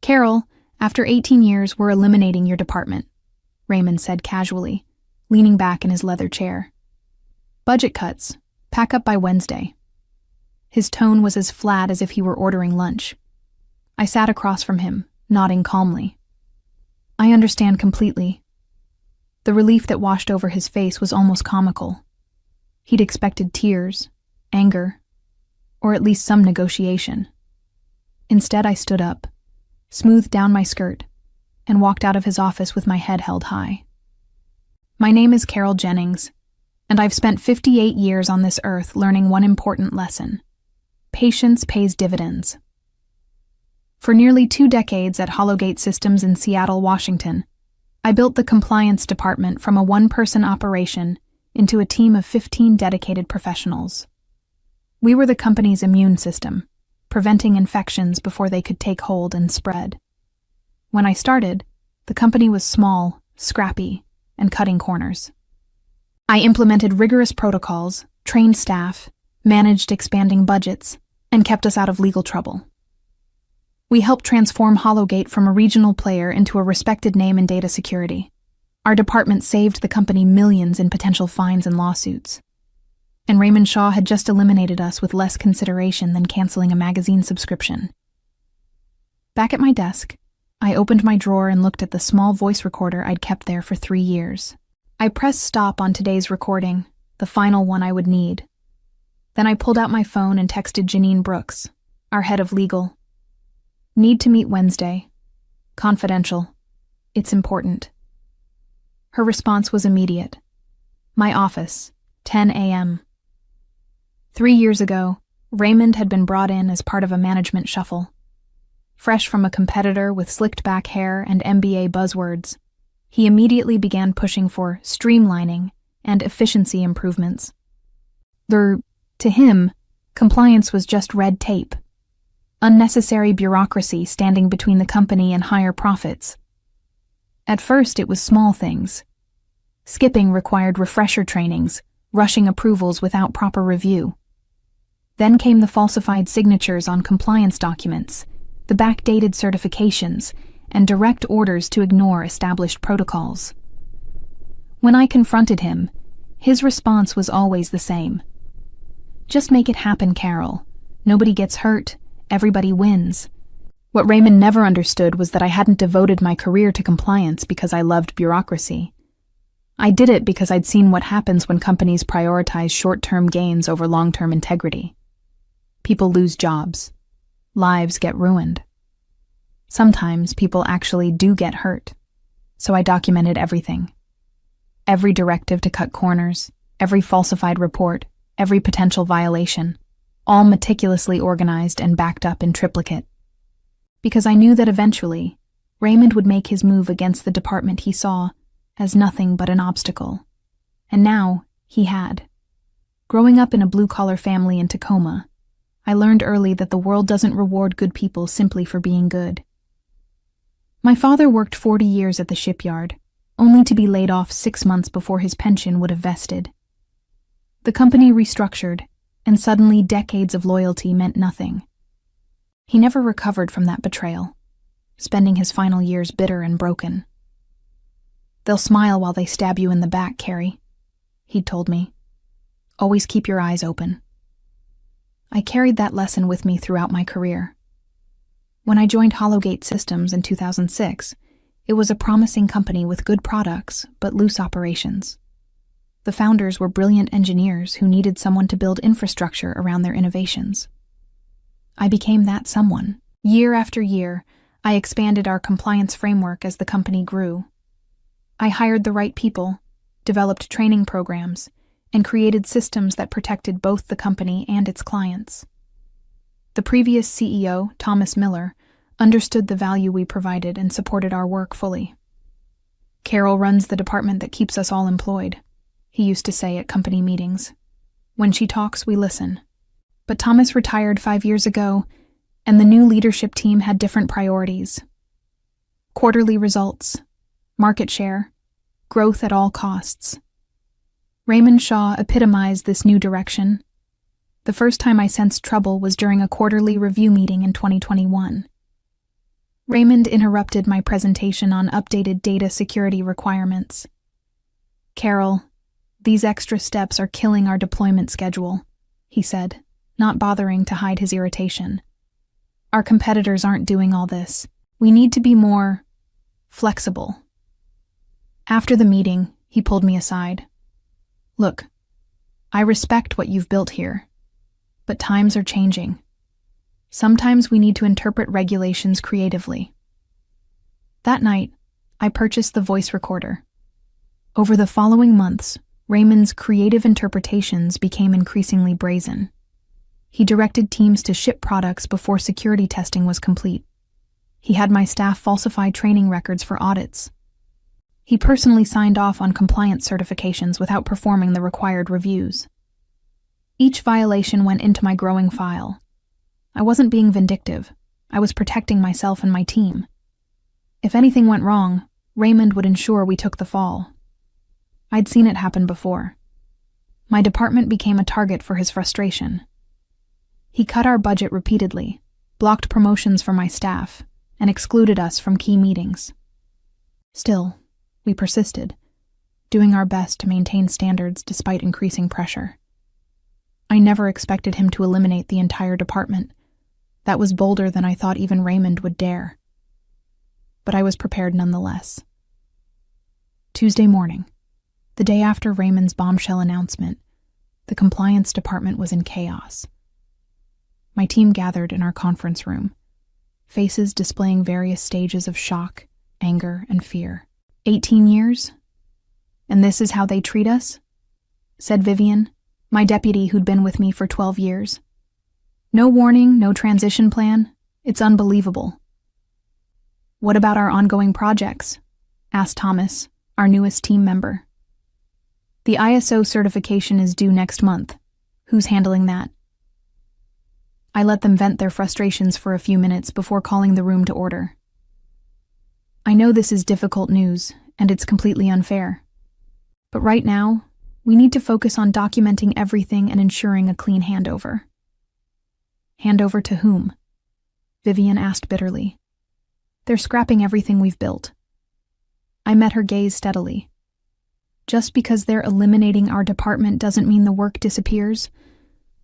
Carol, after 18 years, we're eliminating your department, Raymond said casually, leaning back in his leather chair. Budget cuts. Pack up by Wednesday. His tone was as flat as if he were ordering lunch. I sat across from him, nodding calmly. I understand completely. The relief that washed over his face was almost comical. He'd expected tears, anger, or at least some negotiation. Instead, I stood up, smoothed down my skirt, and walked out of his office with my head held high. My name is Carol Jennings, and I've spent 58 years on this earth learning one important lesson. Patience pays dividends. For nearly 2 decades at Hollowgate Systems in Seattle, Washington, I built the compliance department from a one-person operation into a team of 15 dedicated professionals. We were the company's immune system, preventing infections before they could take hold and spread. When I started, the company was small, scrappy, and cutting corners. I implemented rigorous protocols, trained staff, managed expanding budgets, and kept us out of legal trouble. We helped transform Hollowgate from a regional player into a respected name in data security. Our department saved the company millions in potential fines and lawsuits. And Raymond Shaw had just eliminated us with less consideration than canceling a magazine subscription. Back at my desk, I opened my drawer and looked at the small voice recorder I'd kept there for 3 years. I pressed stop on today's recording, the final one I would need. Then I pulled out my phone and texted Janine Brooks, our head of legal. Need to meet Wednesday. Confidential. It's important. Her response was immediate. My office, 10 a.m. 3 years ago, Raymond had been brought in as part of a management shuffle. Fresh from a competitor with slicked back hair and MBA buzzwords, he immediately began pushing for streamlining and efficiency improvements. To him, compliance was just red tape. Unnecessary bureaucracy standing between the company and higher profits. At first, it was small things. Skipping required refresher trainings, rushing approvals without proper review. Then came the falsified signatures on compliance documents, the backdated certifications, and direct orders to ignore established protocols. When I confronted him, his response was always the same. Just make it happen, Carol. Nobody gets hurt. Everybody wins. What Raymond never understood was that I hadn't devoted my career to compliance because I loved bureaucracy. I did it because I'd seen what happens when companies prioritize short-term gains over long-term integrity. People lose jobs. Lives get ruined. Sometimes people actually do get hurt. So I documented everything. Every directive to cut corners, every falsified report, every potential violation, all meticulously organized and backed up in triplicate. Because I knew that eventually, Raymond would make his move against the department he saw as nothing but an obstacle. And now, he had. Growing up in a blue-collar family in Tacoma, I learned early that the world doesn't reward good people simply for being good. My father worked 40 years at the shipyard, only to be laid off 6 months before his pension would have vested. The company restructured, and suddenly decades of loyalty meant nothing. He never recovered from that betrayal, spending his final years bitter and broken. They'll smile while they stab you in the back, Carrie, he'd told me. Always keep your eyes open. I carried that lesson with me throughout my career. When I joined Hollowgate Systems in 2006, it was a promising company with good products but loose operations. The founders were brilliant engineers who needed someone to build infrastructure around their innovations. I became that someone. Year after year, I expanded our compliance framework as the company grew. I hired the right people, developed training programs, and created systems that protected both the company and its clients. The previous CEO, Thomas Miller, understood the value we provided and supported our work fully. Carol runs the department that keeps us all employed, he used to say at company meetings. When she talks, we listen. But Thomas retired 5 years ago, and the new leadership team had different priorities. Quarterly results, market share, growth at all costs. Raymond Shaw epitomized this new direction. The first time I sensed trouble was during a quarterly review meeting in 2021. Raymond interrupted my presentation on updated data security requirements. "Carol, these extra steps are killing our deployment schedule," he said, not bothering to hide his irritation. "Our competitors aren't doing all this. We need to be more flexible." After the meeting, he pulled me aside. "Look, I respect what you've built here, but times are changing. Sometimes we need to interpret regulations creatively." That night, I purchased the voice recorder. Over the following months, Raymond's creative interpretations became increasingly brazen. He directed teams to ship products before security testing was complete. He had my staff falsify training records for audits. He personally signed off on compliance certifications without performing the required reviews. Each violation went into my growing file. I wasn't being vindictive. I was protecting myself and my team. If anything went wrong, Raymond would ensure we took the fall. I'd seen it happen before. My department became a target for his frustration. He cut our budget repeatedly, blocked promotions for my staff, and excluded us from key meetings. Still, we persisted, doing our best to maintain standards despite increasing pressure. I never expected him to eliminate the entire department. That was bolder than I thought even Raymond would dare. But I was prepared nonetheless. Tuesday morning, the day after Raymond's bombshell announcement, the compliance department was in chaos. My team gathered in our conference room, faces displaying various stages of shock, anger, and fear. 18 years? And this is how they treat us? Said Vivian, my deputy who'd been with me for 12 years. No warning, no transition plan. It's unbelievable. What about our ongoing projects? Asked Thomas, our newest team member. The ISO certification is due next month. Who's handling that? I let them vent their frustrations for a few minutes before calling the room to order. I know this is difficult news, and it's completely unfair. But right now, we need to focus on documenting everything and ensuring a clean handover. Handover to whom? Vivian asked bitterly. They're scrapping everything we've built. I met her gaze steadily. Just because they're eliminating our department doesn't mean the work disappears.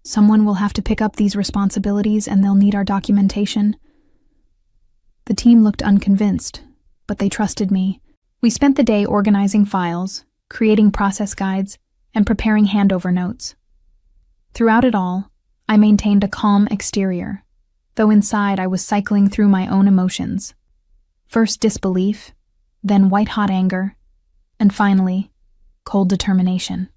Someone will have to pick up these responsibilities and they'll need our documentation. The team looked unconvinced, but they trusted me. We spent the day organizing files, creating process guides, and preparing handover notes. Throughout it all, I maintained a calm exterior, though inside I was cycling through my own emotions. First disbelief, then white-hot anger, and finally, cold determination.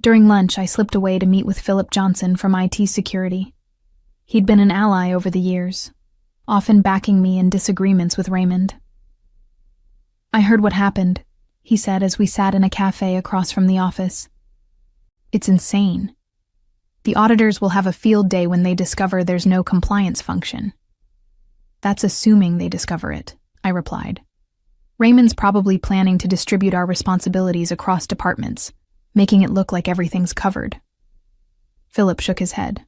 During lunch, I slipped away to meet with Philip Johnson from IT security. He'd been an ally over the years, often backing me in disagreements with Raymond. I heard what happened, he said as we sat in a cafe across from the office. It's insane. The auditors will have a field day when they discover there's no compliance function. That's assuming they discover it, I replied. Raymond's probably planning to distribute our responsibilities across departments, making it look like everything's covered. Philip shook his head.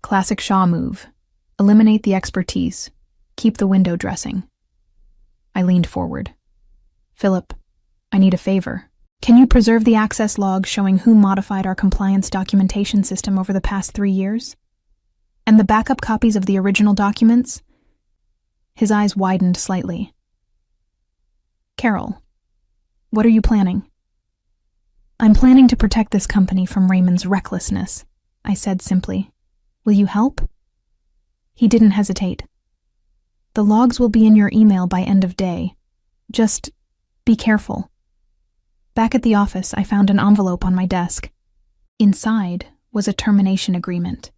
Classic Shaw move. Eliminate the expertise. Keep the window dressing. I leaned forward. Philip, I need a favor. Can you preserve the access logs showing who modified our compliance documentation system over the past 3 years? And the backup copies of the original documents? His eyes widened slightly. Carol, what are you planning? I'm planning to protect this company from Raymond's recklessness, I said simply. Will you help? He didn't hesitate. The logs will be in your email by end of day. Just be careful. Back at the office, I found an envelope on my desk. Inside was a termination agreement.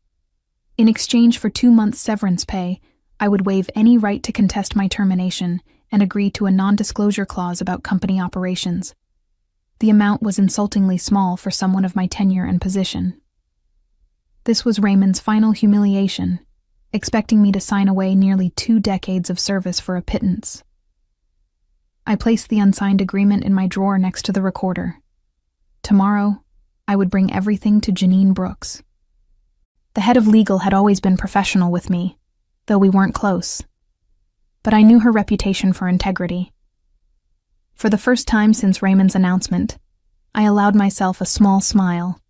In exchange for 2 months' severance pay, I would waive any right to contest my termination and agree to a non-disclosure clause about company operations. The amount was insultingly small for someone of my tenure and position. This was Raymond's final humiliation, expecting me to sign away nearly 2 decades of service for a pittance. I placed the unsigned agreement in my drawer next to the recorder. Tomorrow, I would bring everything to Janine Brooks. The head of legal had always been professional with me, though we weren't close. but I knew her reputation for integrity. For the first time since Raymond's announcement, I allowed myself a small smile.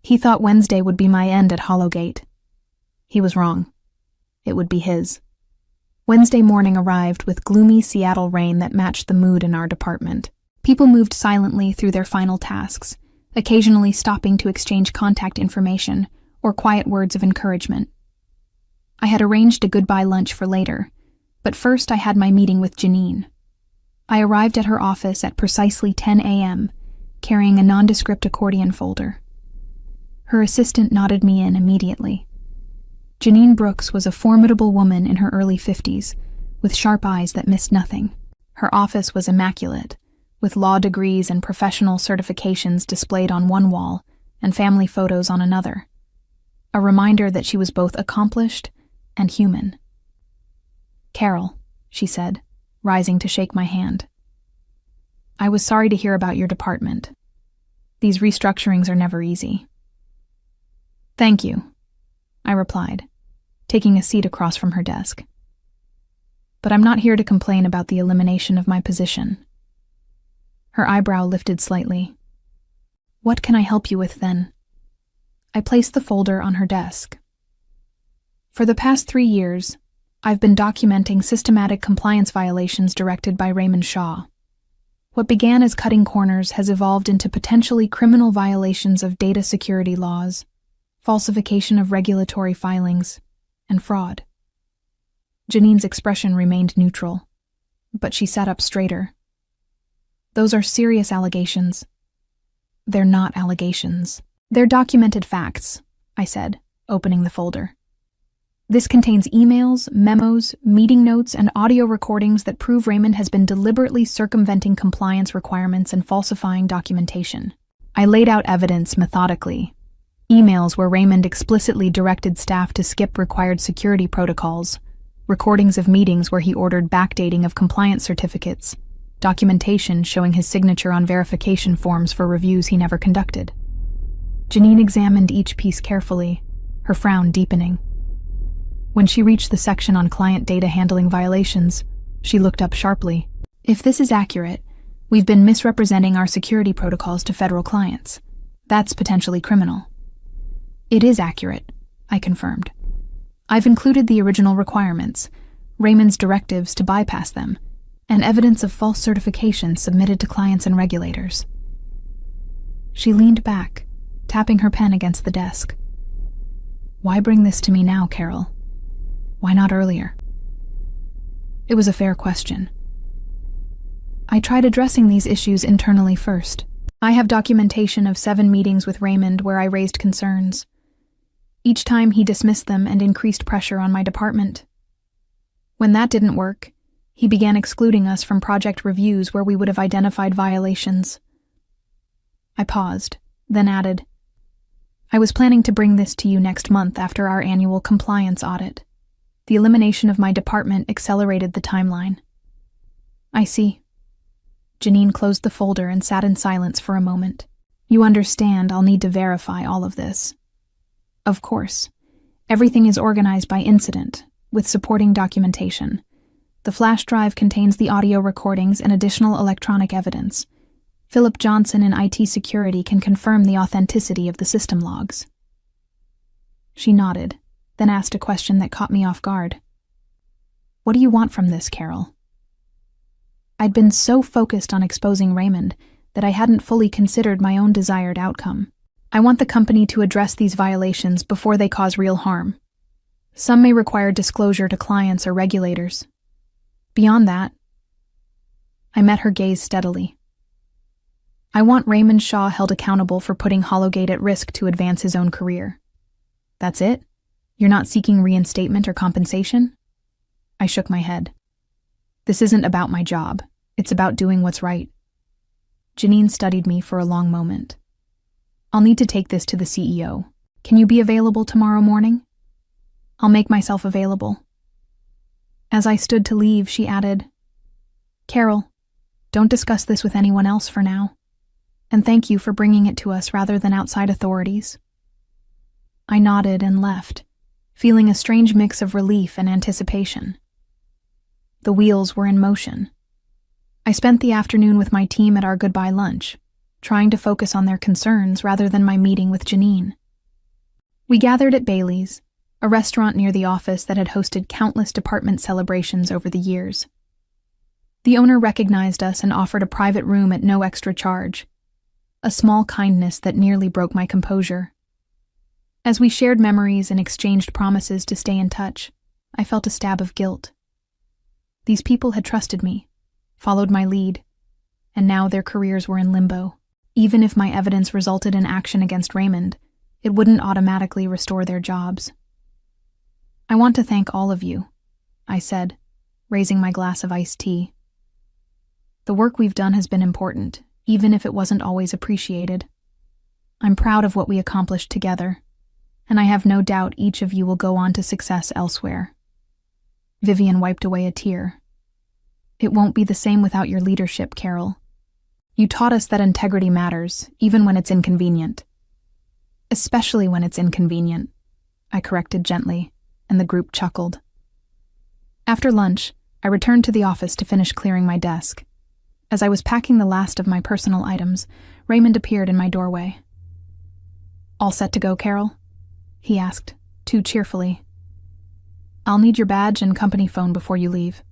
He thought Wednesday would be my end at Hollowgate. He was wrong. It would be his. Wednesday morning arrived with gloomy Seattle rain that matched the mood in our department. People moved silently through their final tasks, occasionally stopping to exchange contact information or quiet words of encouragement. I had arranged a goodbye lunch for later, but first I had my meeting with Janine. I arrived at her office at precisely 10 a.m., carrying a nondescript accordion folder. Her assistant nodded me in immediately. Janine Brooks was a formidable woman in her early 50s, with sharp eyes that missed nothing. Her office was immaculate, with law degrees and professional certifications displayed on one wall and family photos on another. A reminder that she was both accomplished and human. "Carol," she said, rising to shake my hand. "I was sorry to hear about your department. These restructurings are never easy." "Thank you," I replied, taking a seat across from her desk. "But I'm not here to complain about the elimination of my position." Her eyebrow lifted slightly. "What can I help you with then?" I placed the folder on her desk. "For the past 3 years, I've been documenting systematic compliance violations directed by Raymond Shaw. What began as cutting corners has evolved into potentially criminal violations of data security laws, falsification of regulatory filings, and fraud." Janine's expression remained neutral, but she sat up straighter. "Those are serious allegations." "They're not allegations. They're documented facts," I said, opening the folder. "This contains emails, memos, meeting notes, and audio recordings that prove Raymond has been deliberately circumventing compliance requirements and falsifying documentation." I laid out evidence methodically. Emails where Raymond explicitly directed staff to skip required security protocols, recordings of meetings where he ordered backdating of compliance certificates, documentation showing his signature on verification forms for reviews he never conducted. Janine examined each piece carefully, her frown deepening. When she reached the section on client data handling violations, she looked up sharply. "If this is accurate, we've been misrepresenting our security protocols to federal clients. That's potentially criminal." "It is accurate," I confirmed. "I've included the original requirements, Raymond's directives to bypass them, and evidence of false certification submitted to clients and regulators." She leaned back, tapping her pen against the desk. "Why bring this to me now, Carol? Why not earlier?" It was a fair question. I tried addressing these issues internally first. I have documentation of 7 meetings with Raymond where I raised concerns. Each time he dismissed them and increased pressure on my department. When that didn't work, he began excluding us from project reviews where we would have identified violations. I paused, then added, "I was planning to bring this to you next month after our annual compliance audit. The elimination of my department accelerated the timeline." "I see." Janine closed the folder and sat in silence for a moment. "You understand I'll need to verify all of this." "Of course. Everything is organized by incident, with supporting documentation. The flash drive contains the audio recordings and additional electronic evidence. Philip Johnson in IT security can confirm the authenticity of the system logs." She nodded, then asked a question that caught me off guard. "What do you want from this, Carol?" I'd been so focused on exposing Raymond that I hadn't fully considered my own desired outcome. "I want the company to address these violations before they cause real harm. Some may require disclosure to clients or regulators. Beyond that," I met her gaze steadily, "I want Raymond Shaw held accountable for putting Hollowgate at risk to advance his own career." "That's it? You're not seeking reinstatement or compensation?" I shook my head. "This isn't about my job. It's about doing what's right." Janine studied me for a long moment. "I'll need to take this to the CEO. Can you be available tomorrow morning?" "I'll make myself available." As I stood to leave, she added, "Carol, don't discuss this with anyone else for now. And thank you for bringing it to us rather than outside authorities." I nodded and left, feeling a strange mix of relief and anticipation. The wheels were in motion. I spent the afternoon with my team at our goodbye lunch, trying to focus on their concerns rather than my meeting with Janine. We gathered at Bailey's, a restaurant near the office that had hosted countless department celebrations over the years. The owner recognized us and offered a private room at no extra charge, a small kindness that nearly broke my composure. As we shared memories and exchanged promises to stay in touch, I felt a stab of guilt. These people had trusted me, followed my lead, and now their careers were in limbo. Even if my evidence resulted in action against Raymond, it wouldn't automatically restore their jobs. "I want to thank all of you," I said, raising my glass of iced tea. "The work we've done has been important, even if it wasn't always appreciated. I'm proud of what we accomplished together, and I have no doubt each of you will go on to success elsewhere." Vivian wiped away a tear. "It won't be the same without your leadership, Carol. You taught us that integrity matters, even when it's inconvenient." "Especially when it's inconvenient," I corrected gently, and the group chuckled. After lunch, I returned to the office to finish clearing my desk. As I was packing the last of my personal items, Raymond appeared in my doorway. "All set to go, Carol?" he asked, too cheerfully. "I'll need your badge and company phone before you leave."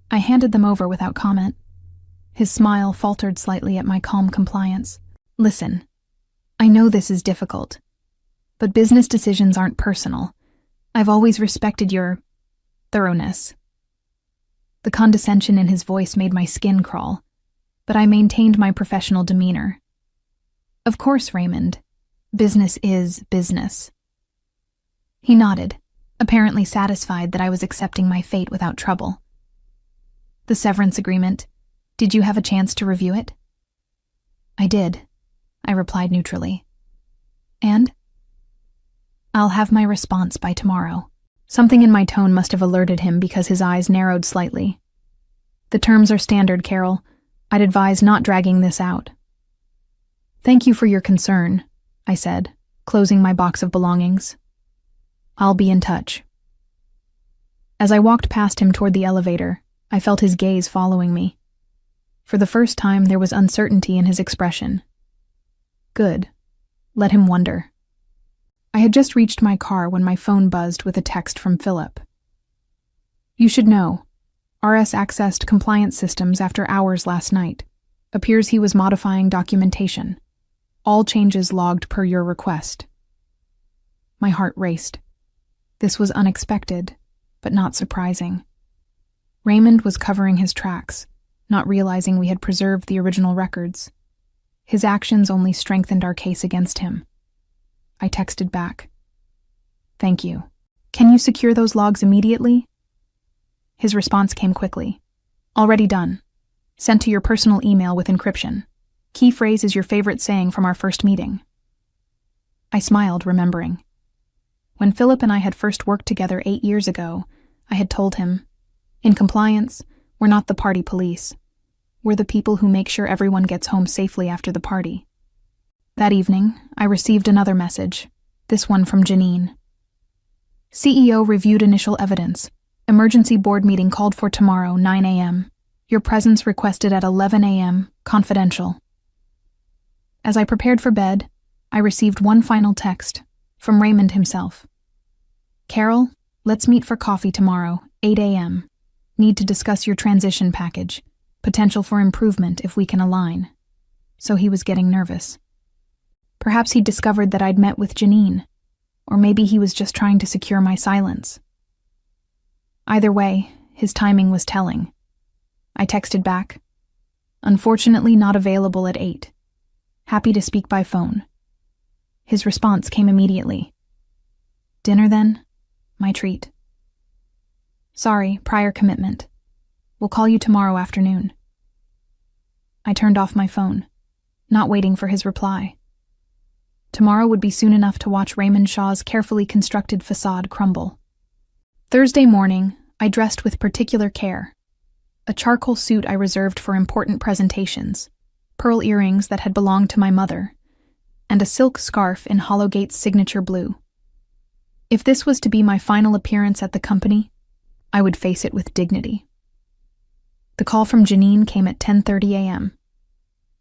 I handed them over without comment. His smile faltered slightly at my calm compliance. "Listen, I know this is difficult, but business decisions aren't personal. I've always respected your thoroughness." The condescension in his voice made my skin crawl, but I maintained my professional demeanor. "Of course, Raymond. Business is business." He nodded, apparently satisfied that I was accepting my fate without trouble. "The severance agreement, did you have a chance to review it?" "I did," I replied neutrally. "And?" "I'll have my response by tomorrow." Something in my tone must have alerted him because his eyes narrowed slightly. "The terms are standard, Carol. I'd advise not dragging this out." "Thank you for your concern," I said, closing my box of belongings. "I'll be in touch." As I walked past him toward the elevator, I felt his gaze following me. For the first time, there was uncertainty in his expression. Good. Let him wonder. I had just reached my car when my phone buzzed with a text from Philip. "You should know. RS accessed compliance systems after hours last night. Appears he was modifying documentation. All changes logged per your request." My heart raced. This was unexpected, but not surprising. Raymond was covering his tracks, not realizing we had preserved the original records. His actions only strengthened our case against him. I texted back. "Thank you. Can you secure those logs immediately?" His response came quickly. "Already done. Sent to your personal email with encryption. Key phrase is your favorite saying from our first meeting." I smiled, remembering. When Philip and I had first worked together 8 years ago, I had told him, "In compliance, we're not the party police. We're the people who make sure everyone gets home safely after the party." That evening, I received another message, this one from Janine. "CEO reviewed initial evidence. Emergency board meeting called for tomorrow, 9 a.m. Your presence requested at 11 a.m., confidential." As I prepared for bed, I received one final text, from Raymond himself. "Carol, let's meet for coffee tomorrow, 8 a.m. Need to discuss your transition package. Potential for improvement if we can align." So he was getting nervous. Perhaps he discovered that I'd met with Janine, or maybe he was just trying to secure my silence. Either way, his timing was telling. I texted back, "Unfortunately not available at 8. Happy to speak by phone." His response came immediately. "Dinner then? My treat." "Sorry, prior commitment. We'll call you tomorrow afternoon." I turned off my phone, not waiting for his reply. Tomorrow would be soon enough to watch Raymond Shaw's carefully constructed facade crumble. Thursday morning, I dressed with particular care. A charcoal suit I reserved for important presentations, pearl earrings that had belonged to my mother, and a silk scarf in Hollowgate's signature blue. If this was to be my final appearance at the company, I would face it with dignity. The call from Janine came at 10:30 a.m.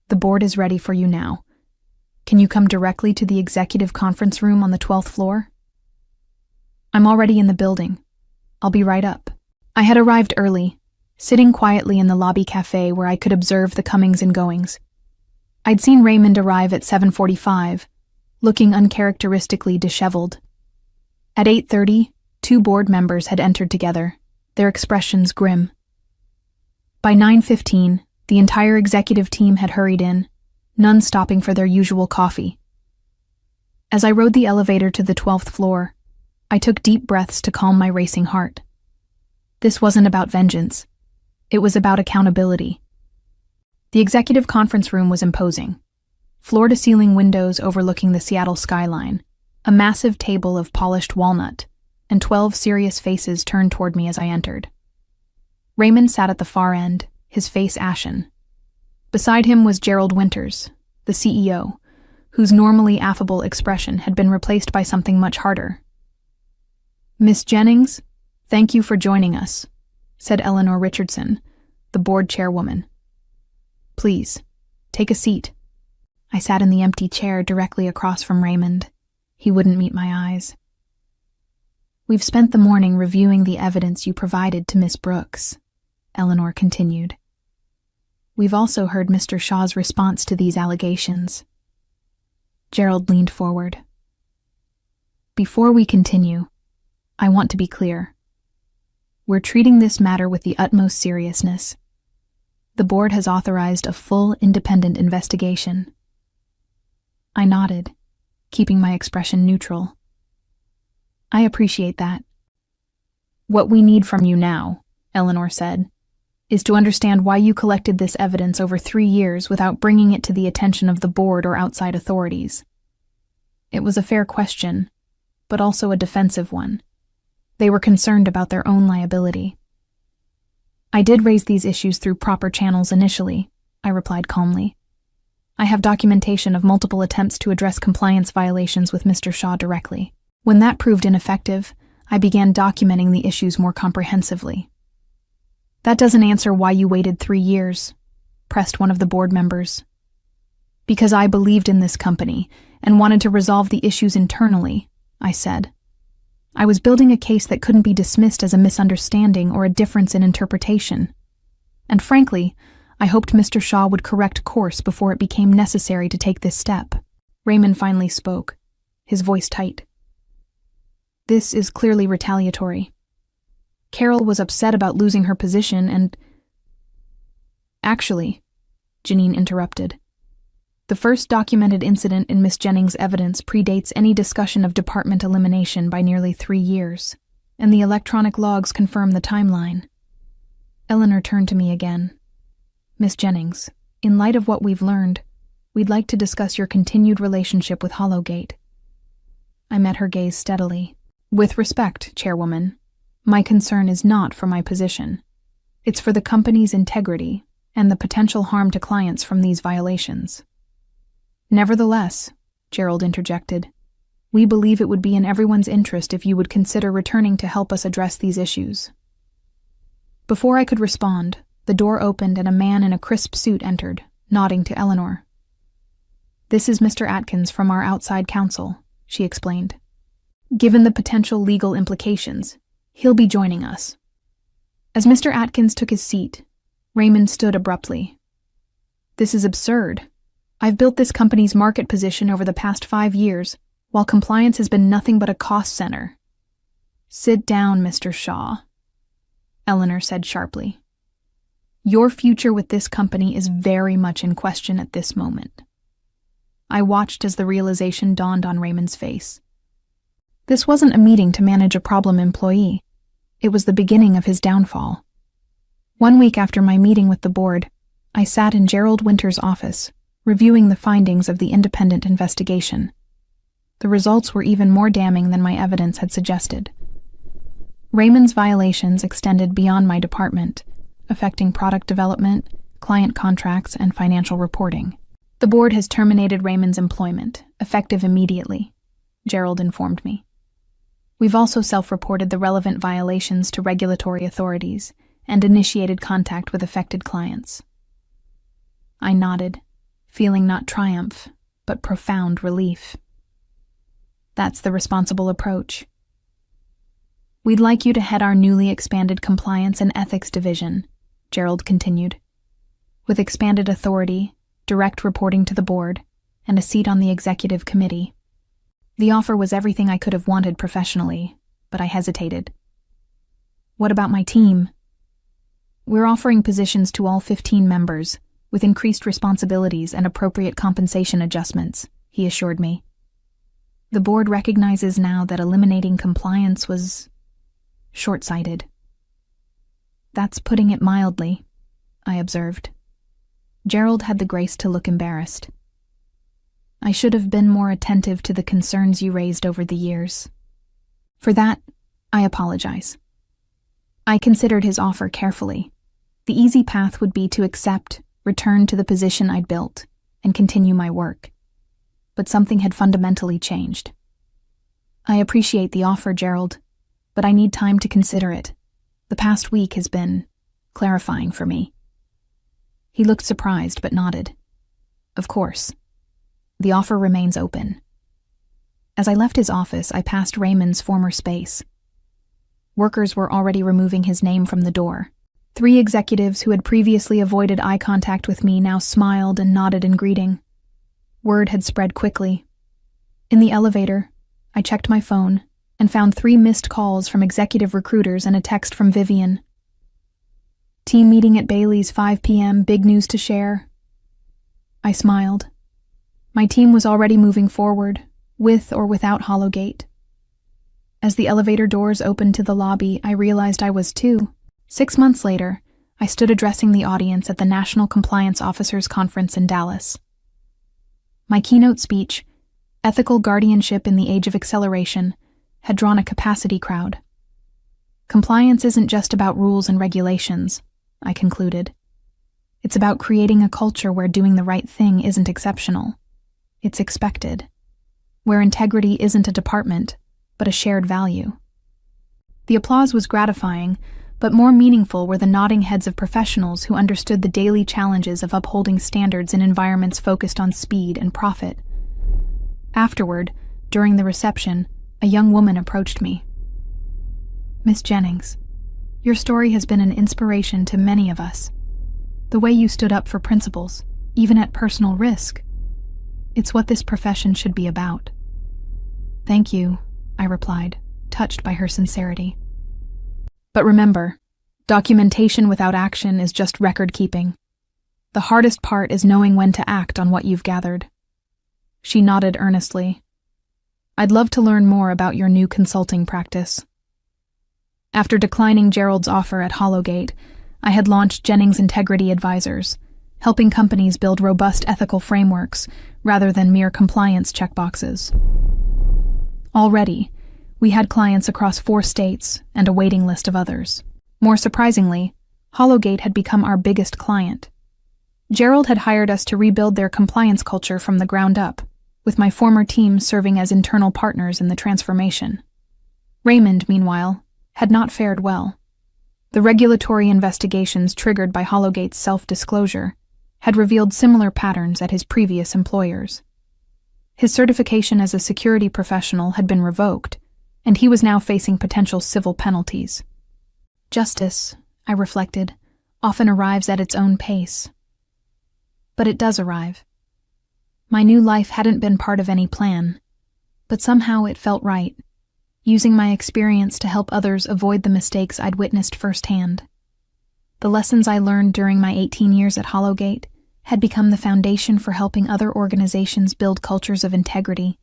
The board is ready for you now. Can you come directly to the executive conference room on the 12th floor? I'm already in the building. I'll be right up. I had arrived early, sitting quietly in the lobby cafe where I could observe the comings and goings. I'd seen Raymond arrive at 7:45, looking uncharacteristically disheveled. At 8:30, 2 board members had entered together, their expressions grim. By 9:15, the entire executive team had hurried in, none stopping for their usual coffee. As I rode the elevator to the 12th floor, I took deep breaths to calm my racing heart. This wasn't about vengeance. It was about accountability. The executive conference room was imposing. Floor-to-ceiling windows overlooking the Seattle skyline, a massive table of polished walnut, and 12 serious faces turned toward me as I entered. Raymond sat at the far end, his face ashen. Beside him was Gerald Winters, the CEO, whose normally affable expression had been replaced by something much harder. "Miss Jennings, thank you for joining us," said Eleanor Richardson, the board chairwoman. "Please, take a seat." I sat in the empty chair directly across from Raymond. He wouldn't meet my eyes. "We've spent the morning reviewing the evidence you provided to Miss Brooks," Eleanor continued. "We've also heard Mr. Shaw's response to these allegations." Gerald leaned forward. "Before we continue, I want to be clear. We're treating this matter with the utmost seriousness. The board has authorized a full independent investigation." I nodded, keeping my expression neutral. "I appreciate that." "What we need from you now," Eleanor said, "is to understand why you collected this evidence over 3 years without bringing it to the attention of the board or outside authorities. It was a fair question, but also a defensive one. They were concerned about their own liability." "I did raise these issues through proper channels initially," I replied calmly. "I have documentation of multiple attempts to address compliance violations with Mr. Shaw directly. When that proved ineffective, I began documenting the issues more comprehensively." "That doesn't answer why you waited 3 years," pressed one of the board members. "Because I believed in this company and wanted to resolve the issues internally," I said. "I was building a case that couldn't be dismissed as a misunderstanding or a difference in interpretation. And frankly, I hoped Mr. Shaw would correct course before it became necessary to take this step." Raymond finally spoke, his voice tight. "This is clearly retaliatory. Carol was upset about losing her position and—" "Actually," Janine interrupted, "the first documented incident in Miss Jennings' evidence predates any discussion of department elimination by nearly 3 years, and the electronic logs confirm the timeline." Eleanor turned to me again. "Miss Jennings, in light of what we've learned, we'd like to discuss your continued relationship with Hollowgate." I met her gaze steadily. "With respect, Chairwoman, my concern is not for my position. It's for the company's integrity and the potential harm to clients from these violations." "Nevertheless," Gerald interjected, "we believe it would be in everyone's interest if you would consider returning to help us address these issues." Before I could respond, the door opened and a man in a crisp suit entered, nodding to Eleanor. "This is Mr. Atkins from our outside counsel," she explained. "Given the potential legal implications, he'll be joining us." As Mr. Atkins took his seat, Raymond stood abruptly. "This is absurd. I've built this company's market position over the past 5 years, while compliance has been nothing but a cost center." "Sit down, Mr. Shaw," Eleanor said sharply. "Your future with this company is very much in question at this moment." I watched as the realization dawned on Raymond's face. This wasn't a meeting to manage a problem employee. It was the beginning of his downfall. 1 week after my meeting with the board, I sat in Gerald Winters' office, reviewing the findings of the independent investigation. The results were even more damning than my evidence had suggested. Raymond's violations extended beyond my department, affecting product development, client contracts, and financial reporting. "The board has terminated Raymond's employment, effective immediately," Gerald informed me. We've also self-reported the relevant violations to regulatory authorities and initiated contact with affected clients. I nodded, feeling not triumph, but profound relief. That's the responsible approach. We'd like you to head our newly expanded Compliance and Ethics Division, Gerald continued. With expanded authority, direct reporting to the board, and a seat on the executive committee. The offer was everything I could have wanted professionally, but I hesitated. What about my team? We're offering positions to all 15 members, with increased responsibilities and appropriate compensation adjustments, he assured me. The board recognizes now that eliminating compliance was short-sighted. That's putting it mildly, I observed. Gerald had the grace to look embarrassed. I should have been more attentive to the concerns you raised over the years. For that, I apologize. I considered his offer carefully. The easy path would be to accept, return to the position I'd built, and continue my work. But something had fundamentally changed. I appreciate the offer, Gerald, but I need time to consider it. The past week has been clarifying for me. He looked surprised but nodded. Of course. The offer remains open. As I left his office, I passed Raymond's former space. Workers were already removing his name from the door. 3 executives who had previously avoided eye contact with me now smiled and nodded in greeting. Word had spread quickly. In the elevator, I checked my phone and found 3 missed calls from executive recruiters and a text from Vivian. Team meeting at Bailey's 5 p.m., big news to share. I smiled. My team was already moving forward, with or without Hollowgate. As the elevator doors opened to the lobby, I realized I was too. 6 months later, I stood addressing the audience at the National Compliance Officers Conference in Dallas. My keynote speech, Ethical Guardianship in the Age of Acceleration, had drawn a capacity crowd. Compliance isn't just about rules and regulations, I concluded. It's about creating a culture where doing the right thing isn't exceptional. It's expected. Where integrity isn't a department, but a shared value. The applause was gratifying, but more meaningful were the nodding heads of professionals who understood the daily challenges of upholding standards in environments focused on speed and profit. Afterward, during the reception, a young woman approached me. Miss Jennings, your story has been an inspiration to many of us. The way you stood up for principles, even at personal risk. It's what this profession should be about. Thank you, I replied, touched by her sincerity. But remember, documentation without action is just record-keeping. The hardest part is knowing when to act on what you've gathered. She nodded earnestly. I'd love to learn more about your new consulting practice. After declining Gerald's offer at Hollowgate, I had launched Jennings Integrity Advisors, helping companies build robust ethical frameworks rather than mere compliance checkboxes. Already, we had clients across 4 states and a waiting list of others. More surprisingly, Hollowgate had become our biggest client. Gerald had hired us to rebuild their compliance culture from the ground up, with my former team serving as internal partners in the transformation. Raymond, meanwhile, had not fared well. The regulatory investigations triggered by Hollowgate's self-disclosure had revealed similar patterns at his previous employers. His certification as a security professional had been revoked, and he was now facing potential civil penalties. Justice, I reflected, often arrives at its own pace. But it does arrive. My new life hadn't been part of any plan, but somehow it felt right, using my experience to help others avoid the mistakes I'd witnessed firsthand. The lessons I learned during my 18 years at Hollowgate had become the foundation for helping other organizations build cultures of integrity,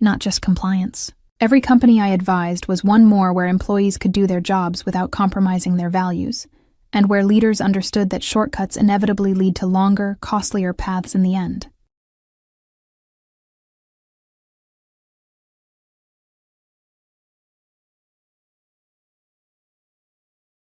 not just compliance. Every company I advised was one more where employees could do their jobs without compromising their values, and where leaders understood that shortcuts inevitably lead to longer, costlier paths in the end.